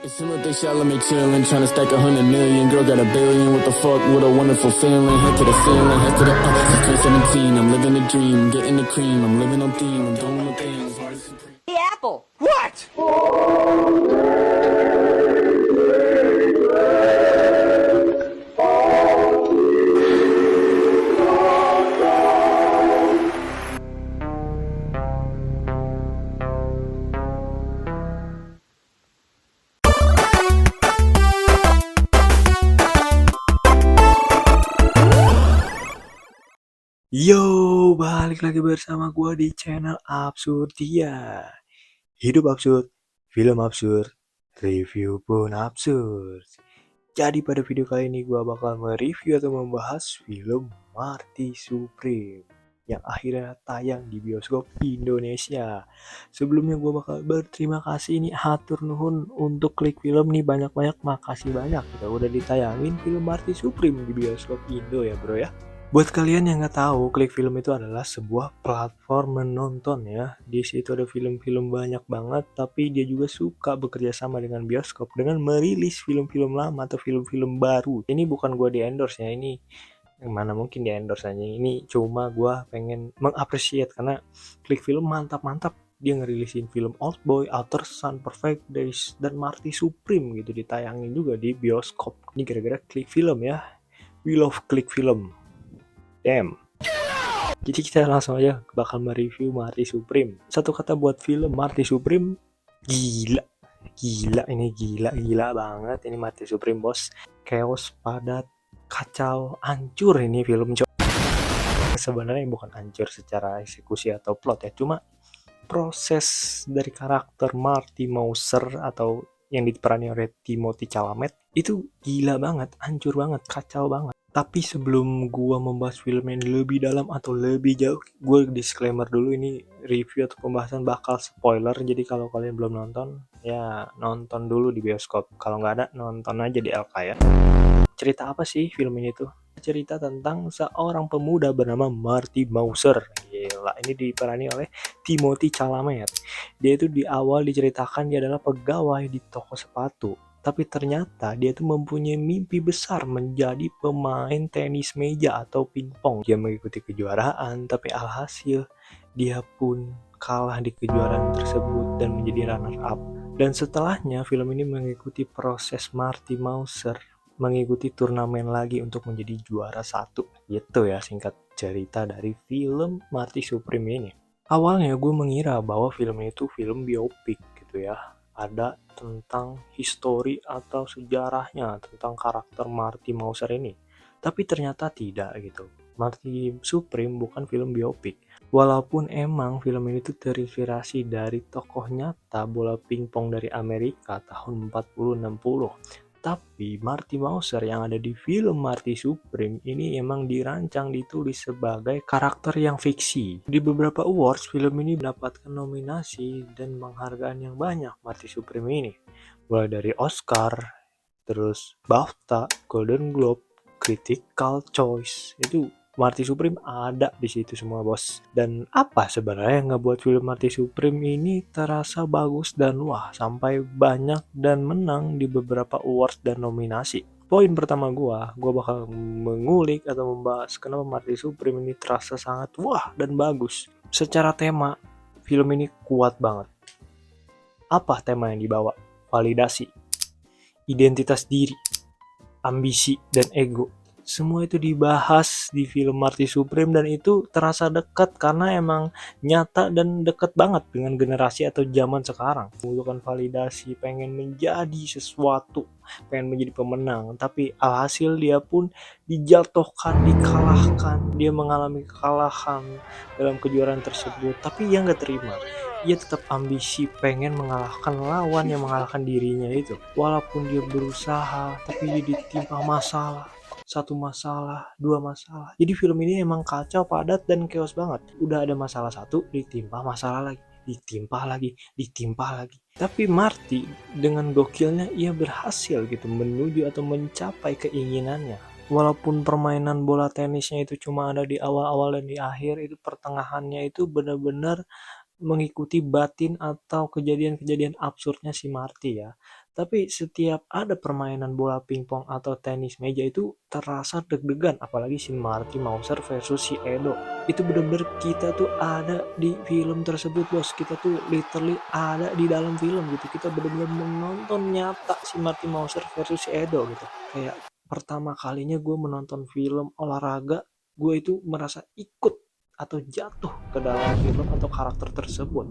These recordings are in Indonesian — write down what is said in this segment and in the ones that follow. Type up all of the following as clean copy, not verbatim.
It seems like they shallow me chillin', tryna stack 100 million. Girl got a billion, what the fuck, what a wonderful feeling. Head to the ceiling, head to the since 2017, I'm living the dream, getting the cream, I'm living on theme, I'm doing the things. The apple. What? Yo, balik lagi bersama gua di channel Absurdia. Hidup absurd, film absurd, review pun absurd. Jadi pada video kali ini gua bakal mereview atau membahas film Marty Supreme yang akhirnya tayang di bioskop Indonesia. Sebelumnya gua bakal berterima kasih nih, hatur nuhun untuk klik film nih, banyak-banyak makasih banyak kita udah ditayangin film Marty Supreme di bioskop Indo ya bro ya. Buat kalian yang nggak tahu, Klik Film itu adalah sebuah platform menonton ya. Di situ ada film-film banyak banget, tapi dia juga suka bekerja sama dengan bioskop dengan merilis film-film lama atau film-film baru. Ini bukan gua di endorse ya, ini mana mungkin di endorse aja. Ini cuma gua pengen mengapresiasi karena Klik Film mantap-mantap. Dia ngerilisin film Oldboy, Alter Sun, Perfect Days, dan Marty Supreme gitu ditayangin juga di bioskop. Ini gara-gara Klik Film ya. We love Klik Film. Damn. Jadi kita langsung aja bakal mereview Marty Supreme. Satu kata buat film Marty Supreme, gila. Gila ini gila banget ini Marty Supreme bos. Chaos, padat, kacau, hancur ini film. Sebenarnya bukan hancur secara eksekusi atau plot ya, cuma proses dari karakter Marty Mouser atau yang diperani oleh Timothy Chalamet itu gila banget, hancur banget, kacau banget. Tapi sebelum gua membahas film ini lebih dalam atau lebih jauh, gue disclaimer dulu, ini review atau pembahasan bakal spoiler. Jadi kalau kalian belum nonton, ya nonton dulu di bioskop. Kalau nggak ada, nonton aja di LK ya. Cerita apa sih film ini tuh? Cerita tentang seorang pemuda bernama Marty Mouser. Gila, ini diperani oleh Timothy Chalamet. Dia itu di awal diceritakan dia adalah pegawai di toko sepatu. Tapi ternyata dia tuh mempunyai mimpi besar menjadi pemain tenis meja atau pingpong. Dia mengikuti kejuaraan, tapi alhasil dia pun kalah di kejuaraan tersebut dan menjadi runner up. Dan setelahnya film ini mengikuti proses Marty Mouser mengikuti turnamen lagi untuk menjadi juara satu. Gitu ya singkat cerita dari film Marty Supreme ini. Awalnya gue mengira bahwa film itu film biopik gitu ya. Ada tentang histori atau sejarahnya tentang karakter Marty Mouser ini. Tapi ternyata tidak gitu. Marty Supreme bukan film biopik. Walaupun emang film ini tuh terinspirasi dari tokoh nyata bola pingpong dari Amerika tahun 40-60. Tapi Marty Mouser yang ada di film Marty Supreme ini emang dirancang ditulis sebagai karakter yang fiksi. Di beberapa awards film ini mendapatkan nominasi dan penghargaan yang banyak Marty Supreme ini. Mulai dari Oscar, terus BAFTA, Golden Globe, Critical Choice. Itu Marty Supreme ada di situ semua bos. Dan apa sebenarnya yang ngebuat film Marty Supreme ini terasa bagus dan wah sampai banyak dan menang di beberapa awards dan nominasi. Poin pertama gua bakal mengulik atau membahas kenapa Marty Supreme ini terasa sangat wah dan bagus. Secara tema, film ini kuat banget. Apa tema yang dibawa? Validasi, identitas diri, ambisi, dan ego. Semua itu dibahas di film Marty Supreme dan itu terasa dekat karena emang nyata dan dekat banget dengan generasi atau zaman sekarang. Membutuhkan validasi, pengen menjadi sesuatu, pengen menjadi pemenang, tapi alhasil dia pun dijatuhkan, dikalahkan. Dia mengalami kekalahan dalam kejuaraan tersebut, tapi ia nggak terima. Ia tetap ambisi pengen mengalahkan lawan yang mengalahkan dirinya itu. Walaupun dia berusaha, tapi dia ditimpa masalah. Satu masalah, dua masalah. Jadi film ini emang kacau, padat, dan chaos banget. Udah ada masalah satu, ditimpa masalah lagi. Ditimpa lagi. Tapi Marty dengan gokilnya ia berhasil gitu menuju atau mencapai keinginannya. Walaupun permainan bola tenisnya itu cuma ada di awal-awal dan di akhir, itu pertengahannya itu benar-benar mengikuti batin atau kejadian-kejadian absurdnya si Marty ya. Tapi setiap ada permainan bola pingpong atau tenis meja itu terasa deg-degan, apalagi si Marty Mauser versus si Edo. Itu bener-bener kita tuh ada di film tersebut, bos. Kita tuh literally ada di dalam film gitu. Kita bener-bener menonton nyata si Marty Mauser versus si Edo gitu. Kayak pertama kalinya gue menonton film olahraga, gue itu merasa ikut atau jatuh ke dalam film atau karakter tersebut,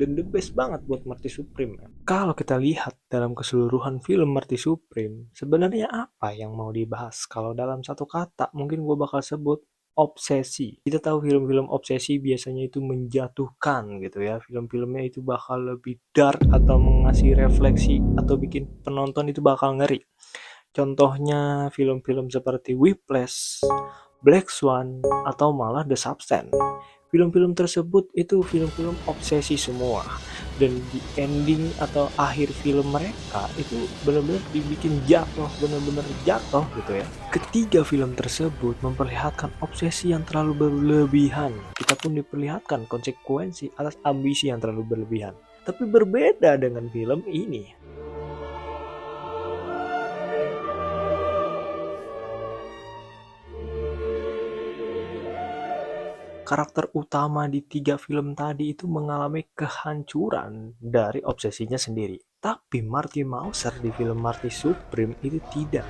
dan the best banget buat Marty Supreme. Kalau kita lihat dalam keseluruhan film Marty Supreme, sebenarnya apa yang mau dibahas? Kalau dalam satu kata mungkin gue bakal sebut obsesi. Kita tahu film-film obsesi biasanya itu menjatuhkan gitu ya, film-filmnya itu bakal lebih dark atau mengasih refleksi atau bikin penonton itu bakal ngeri. Contohnya film-film seperti Whiplash, Black Swan, atau malah The Substance. Film-film tersebut itu film-film obsesi semua. Dan di ending atau akhir film mereka itu benar-benar dibikin jatuh, benar-benar jatuh gitu ya. Ketiga film tersebut memperlihatkan obsesi yang terlalu berlebihan. Kita pun diperlihatkan konsekuensi atas ambisi yang terlalu berlebihan. Tapi berbeda dengan film ini. Karakter utama di 3 film tadi itu mengalami kehancuran dari obsesinya sendiri. Tapi Marty Mauser di film Marty Supreme itu tidak.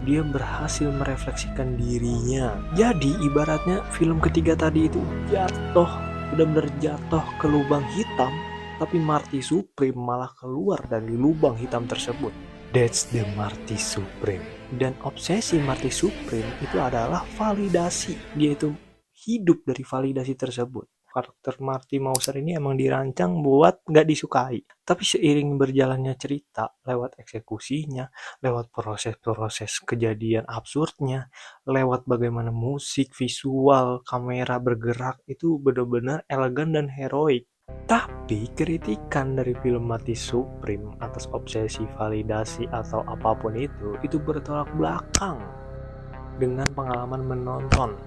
Dia berhasil merefleksikan dirinya. Jadi ibaratnya film ketiga tadi itu jatuh, benar-benar jatuh ke lubang hitam, tapi Marty Supreme malah keluar dari lubang hitam tersebut. That's the Marty Supreme. Dan obsesi Marty Supreme itu adalah validasi. Dia itu hidup dari validasi tersebut. Karakter Marty Mauser ini emang dirancang buat nggak disukai. Tapi seiring berjalannya cerita, lewat eksekusinya, lewat proses-proses kejadian absurdnya, lewat bagaimana musik, visual, kamera bergerak, itu benar-benar elegan dan heroik. Tapi kritikan dari film Marty Supreme atas obsesi validasi atau apapun itu bertolak belakang dengan pengalaman menonton.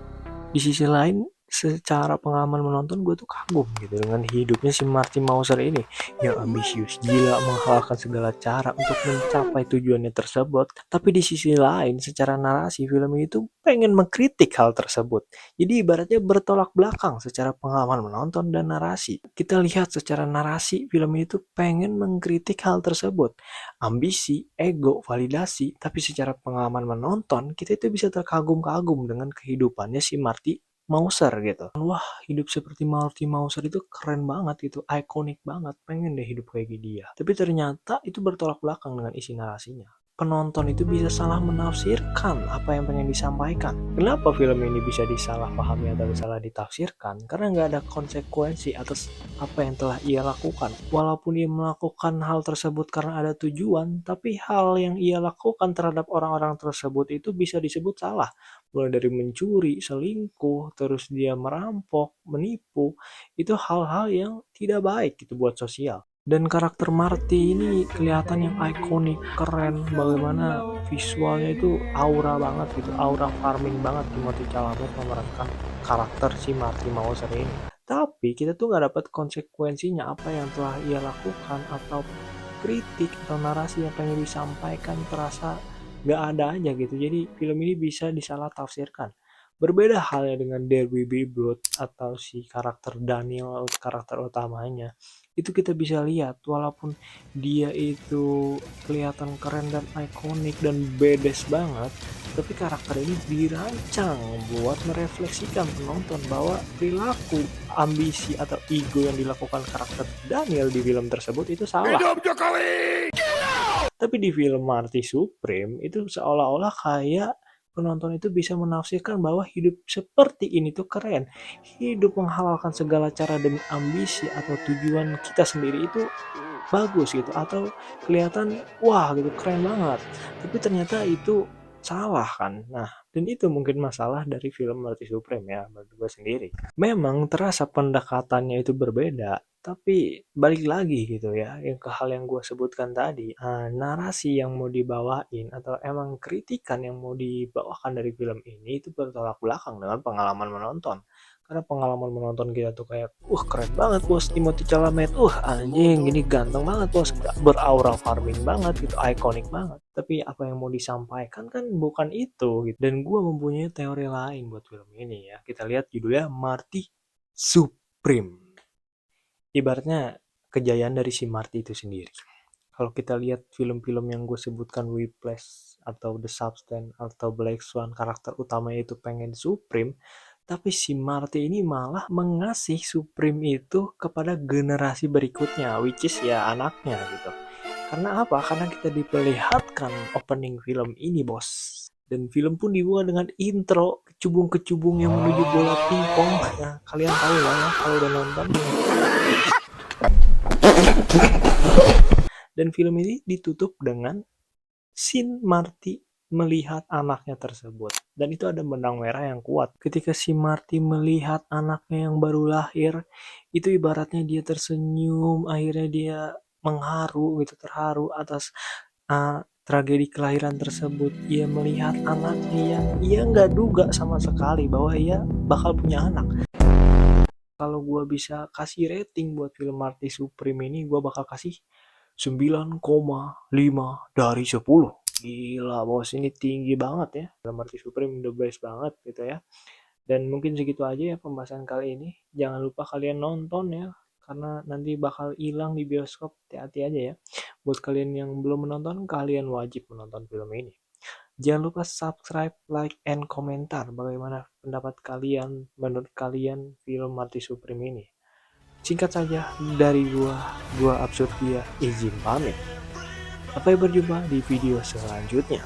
Di sisi lain, secara pengalaman menonton gue tuh kagum gitu dengan hidupnya si Marty Mauser ini yang ambisius, gila, menghalalkan segala cara untuk mencapai tujuannya tersebut. Tapi di sisi lain, secara narasi film ini tuh pengen mengkritik hal tersebut. Jadi ibaratnya bertolak belakang secara pengalaman menonton dan narasi. Kita lihat secara narasi film ini tuh pengen mengkritik hal tersebut. Ambisi, ego, validasi, tapi secara pengalaman menonton kita itu bisa terkagum-kagum dengan kehidupannya si Marty Mauser gitu. Wah, hidup seperti Marty Mauser itu keren banget gitu, ikonik banget, pengen deh hidup kayak dia. Tapi ternyata itu bertolak belakang dengan isi narasinya. Penonton itu bisa salah menafsirkan apa yang pengen disampaikan. Kenapa film ini bisa disalahpahami atau salah ditafsirkan? Karena nggak ada konsekuensi atas apa yang telah ia lakukan. Walaupun ia melakukan hal tersebut karena ada tujuan, tapi hal yang ia lakukan terhadap orang-orang tersebut itu bisa disebut salah. Mulai dari mencuri, selingkuh, terus dia merampok, menipu, itu hal-hal yang tidak baik gitu buat sosial. Dan karakter Marty ini kelihatan yang ikonik, keren, bagaimana visualnya itu aura banget gitu, aura farming banget Timothée Chalamet memerankan karakter si Marty Mauser ini. Tapi kita tuh nggak dapat konsekuensinya apa yang telah ia lakukan atau kritik atau narasi yang pengen disampaikan terasa nggak ada aja gitu. Jadi film ini bisa disalah tafsirkan. Berbeda halnya dengan Derby Blood atau si karakter Daniel, karakter utamanya. Itu kita bisa lihat walaupun dia itu kelihatan keren dan ikonik dan badass banget, tapi karakter ini dirancang buat merefleksikan penonton bahwa perilaku, ambisi atau ego yang dilakukan karakter Daniel di film tersebut itu salah. Hidup Jokowi! Tapi di film Marty Supreme itu seolah-olah kayak penonton itu bisa menafsirkan bahwa hidup seperti ini tuh keren. Hidup menghalalkan segala cara demi ambisi atau tujuan kita sendiri itu bagus gitu, atau kelihatan wah gitu keren banget. Tapi ternyata itu salah kan. Nah, dan itu mungkin masalah dari film Marty Supreme ya menurut gue sendiri. Memang terasa pendekatannya itu berbeda, tapi balik lagi gitu ya, yang ke hal yang gue sebutkan tadi, narasi yang mau dibawain atau emang kritikan yang mau dibawakan dari film ini itu bertolak belakang dengan pengalaman menonton. karena pengalaman menonton kita tuh kayak keren banget bos Timothée Chalamet, anjing ini ganteng banget bos, beraura farming banget gitu, ikonik banget. Tapi apa yang mau disampaikan kan bukan itu gitu. Dan gue mempunyai teori lain buat film ini ya. Kita lihat judulnya Marty Supreme. Ibaratnya kejayaan dari si Marty itu sendiri. Kalau kita lihat film-film yang gue sebutkan, Whiplash atau The Substance atau Black Swan, karakter utamanya itu pengen Supreme, tapi si Marty ini malah mengasih Supreme itu kepada generasi berikutnya, which is ya anaknya gitu. Karena apa? Karena kita diperlihatkan opening film ini bos. Dan film pun dibuat dengan intro kecubung-kecubung yang menuju bola pingpong. Nah, kalian tahu lah ya kalau udah nonton. Dan film ini ditutup dengan scene Marty melihat anaknya tersebut. Dan itu ada benang merah yang kuat. Ketika si Marty melihat anaknya yang baru lahir, itu ibaratnya dia tersenyum, akhirnya dia mengharu gitu, terharu atas tragedi kelahiran tersebut. Ia melihat anaknya yang ia nggak duga sama sekali bahwa ia bakal punya anak. Kalau gue bisa kasih rating buat film Marty Supreme ini, gue bakal kasih 9,5 dari 10. Gila bos, ini tinggi banget ya. Film Marty Supreme the best banget gitu ya. Dan mungkin segitu aja ya pembahasan kali ini. Jangan lupa kalian nonton ya, karena nanti bakal hilang di bioskop. Hati-hati aja ya. Buat kalian yang belum menonton, kalian wajib menonton film ini. Jangan lupa subscribe, like, and komentar bagaimana pendapat kalian, menurut kalian film Marty Supreme ini. Singkat saja dari gua Absurdia izin pamit. Sampai berjumpa di video selanjutnya.